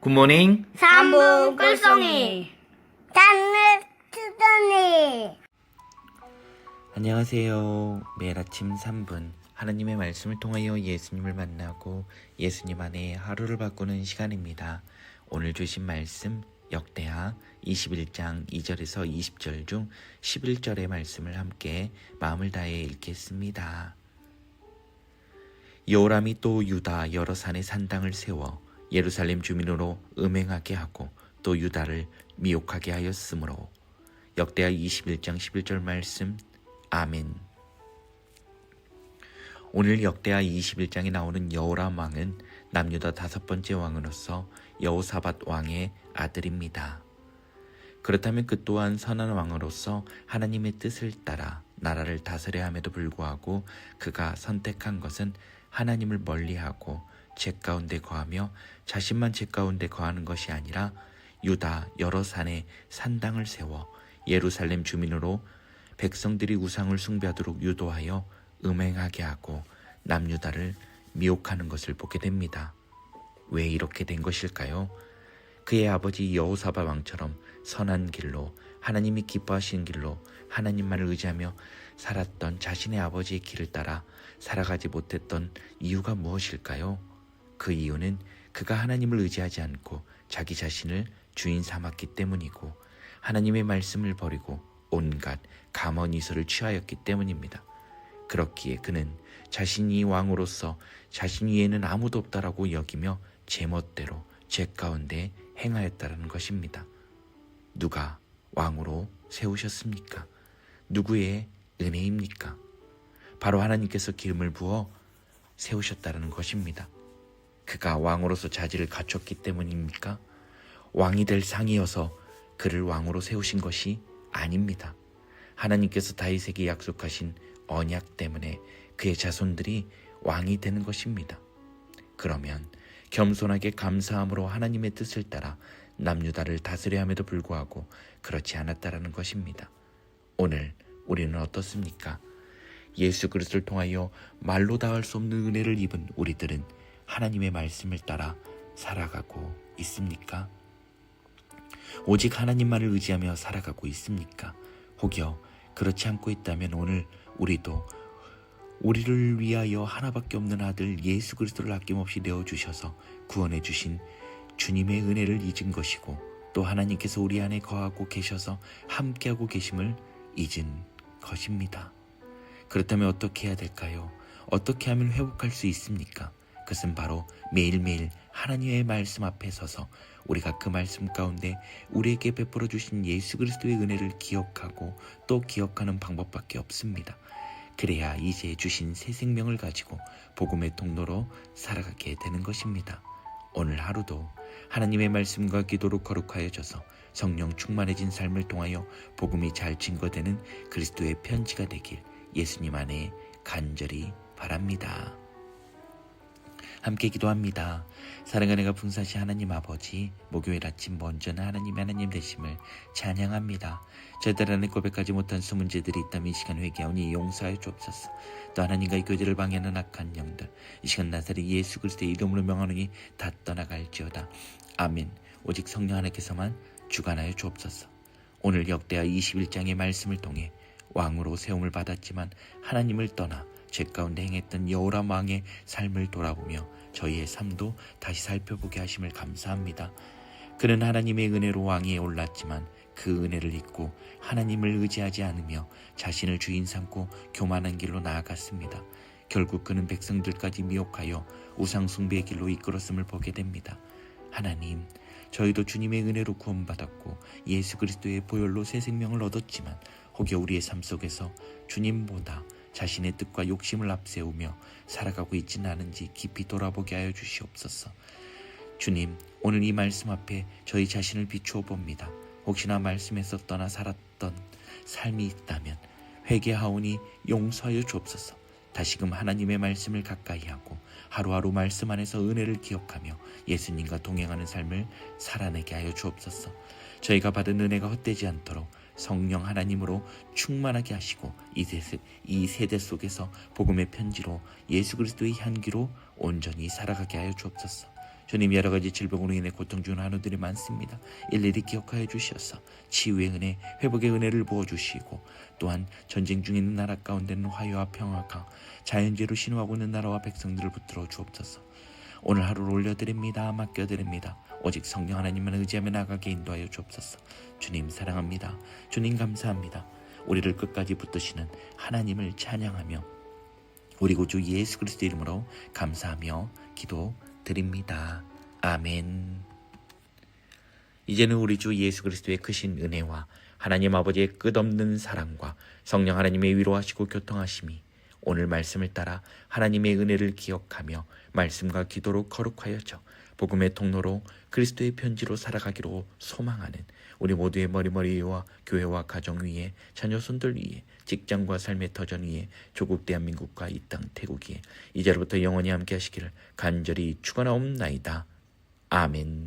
굿모닝. 3분 꿀송이 단물 투더니. 안녕하세요. 매일 아침 3분 하나님의 말씀을 통하여 예수님을 만나고 예수님 안에 하루를 바꾸는 시간입니다. 오늘 주신 말씀 역대하 21장 2절에서 20절 중 11절의 말씀을 함께 마음을 다해 읽겠습니다. 여호람이 또 유다 여러 산에 산당을 세워 예루살렘 주민으로 음행하게 하고 또 유다를 미혹하게 하였으므로. 역대하 21장 11절 말씀. 아멘. 오늘 역대하 21장에 나오는 여호람 왕은 남유다 5번째 왕으로서 여호사밧 왕의 아들입니다. 그렇다면 그 또한 선한 왕으로서 하나님의 뜻을 따라 나라를 다스려야 함에도 불구하고 그가 선택한 것은 하나님을 멀리하고 죄 가운데 거하며 자신만 죄 가운데 거하는 것이 아니라 유다 여러 산에 산당을 세워 예루살렘 주민으로 백성들이 우상을 숭배하도록 유도하여 음행하게 하고 남유다를 미혹하는 것을 보게 됩니다. 왜 이렇게 된 것일까요? 그의 아버지 여호사밧 왕처럼 선한 길로 하나님이 기뻐하시는 길로 하나님만을 의지하며 살았던 자신의 아버지의 길을 따라 살아가지 못했던 이유가 무엇일까요? 그 이유는 그가 하나님을 의지하지 않고 자기 자신을 주인 삼았기 때문이고 하나님의 말씀을 버리고 온갖 가먼이설을 취하였기 때문입니다. 그렇기에 그는 자신이 왕으로서 자신 위에는 아무도 없다라고 여기며 제멋대로 죄 가운데 행하였다라는 것입니다. 누가 왕으로 세우셨습니까? 누구의 은혜입니까? 바로 하나님께서 기름을 부어 세우셨다는 것입니다. 그가 왕으로서 자질을 갖췄기 때문입니까? 왕이 될 상이어서 그를 왕으로 세우신 것이 아닙니다. 하나님께서 다윗에게 약속하신 언약 때문에 그의 자손들이 왕이 되는 것입니다. 그러면 겸손하게 감사함으로 하나님의 뜻을 따라 남유다를 다스려야 함에도 불구하고 그렇지 않았다라는 것입니다. 오늘 우리는 어떻습니까? 예수 그리스도를 통하여 말로 다 할 수 없는 은혜를 입은 우리들은 하나님의 말씀을 따라 살아가고 있습니까? 오직 하나님만을 의지하며 살아가고 있습니까? 혹여 그렇지 않고 있다면 오늘 우리도 우리를 위하여 하나밖에 없는 아들 예수 그리스도를 아낌없이 내어주셔서 구원해 주신 주님의 은혜를 잊은 것이고 또 하나님께서 우리 안에 거하고 계셔서 함께하고 계심을 잊은 것입니다. 그렇다면 어떻게 해야 될까요? 어떻게 하면 회복할 수 있습니까? 그것은 바로 매일매일 하나님의 말씀 앞에 서서 우리가 그 말씀 가운데 우리에게 베풀어 주신 예수 그리스도의 은혜를 기억하고 또 기억하는 방법밖에 없습니다. 그래야 이제 주신 새 생명을 가지고 복음의 통로로 살아가게 되는 것입니다. 오늘 하루도 하나님의 말씀과 기도로 거룩하여져서 성령 충만해진 삶을 통하여 복음이 잘 증거되는 그리스도의 편지가 되길 예수님 안에 간절히 바랍니다. 함께 기도합니다. 사랑과 내가 풍성하신 하나님 아버지, 목요일 아침 먼저는 하나님의 하나님 되심을 찬양합니다. 저희들 안에 고백하지 못한 수문제들이 있다면 이 시간 회개하오니 용서하여 주옵소서. 또 하나님과의 교제를 방해하는 악한 영들, 이 시간 나사렛 예수 그리스도의 이름으로 명하노니 다 떠나갈지어다. 아멘. 오직 성령 하나님께서만 주관하여 주옵소서. 오늘 역대하 21장의 말씀을 통해 왕으로 세움을 받았지만 하나님을 떠나 죄 가운데 행했던 여호람 왕의 삶을 돌아보며 저희의 삶도 다시 살펴보게 하심을 감사합니다. 그는 하나님의 은혜로 왕위에 올랐지만 그 은혜를 잊고 하나님을 의지하지 않으며 자신을 주인 삼고 교만한 길로 나아갔습니다. 결국 그는 백성들까지 미혹하여 우상 숭배의 길로 이끌었음을 보게 됩니다. 하나님, 저희도 주님의 은혜로 구원받았고 예수 그리스도의 보혈로 새 생명을 얻었지만 혹여 우리의 삶 속에서 주님보다 자신의 뜻과 욕심을 앞세우며 살아가고 있지는 않은지 깊이 돌아보게 하여 주시옵소서. 주님, 오늘 이 말씀 앞에 저희 자신을 비추어 봅니다. 혹시나 말씀에서 떠나 살았던 삶이 있다면 회개하오니 용서하여 주옵소서. 다시금 하나님의 말씀을 가까이 하고 하루하루 말씀 안에서 은혜를 기억하며 예수님과 동행하는 삶을 살아내게 하여 주옵소서. 저희가 받은 은혜가 헛되지 않도록 성령 하나님으로 충만하게 하시고 이 세대 속에서 복음의 편지로 예수 그리스도의 향기로 온전히 살아가게 하여 주옵소서. 주님, 여러 가지 질병으로 인해 고통 중인 한우들이 많습니다. 일일이 기억하여 주셔서 치유의 은혜, 회복의 은혜를 부어주시고, 또한 전쟁 중에 있는 나라 가운데는 화해와 평화가 자연재해로 신호하고 있는 나라와 백성들을 붙들어 주옵소서. 오늘 하루를 올려드립니다. 맡겨드립니다. 오직 성령 하나님만 의지하며 나가게 인도하여 주옵소서. 주님 사랑합니다. 주님 감사합니다. 우리를 끝까지 붙드시는 하나님을 찬양하며 우리 구주 예수 그리스도 이름으로 감사하며 기도드립니다. 아멘. 이제는 우리 주 예수 그리스도의 크신 은혜와 하나님 아버지의 끝없는 사랑과 성령 하나님의 위로하시고 교통하심이 오늘 말씀을 따라 하나님의 은혜를 기억하며 말씀과 기도로 거룩하여져 복음의 통로로 그리스도의 편지로 살아가기로 소망하는 우리 모두의 머리 위와 교회와 가정 위에 자녀 손들 위에 직장과 삶의 터전 위에 조국 대한민국과 이 땅 태국 위에 이제로부터 영원히 함께 하시기를 간절히 축원하옵나이다. 아멘.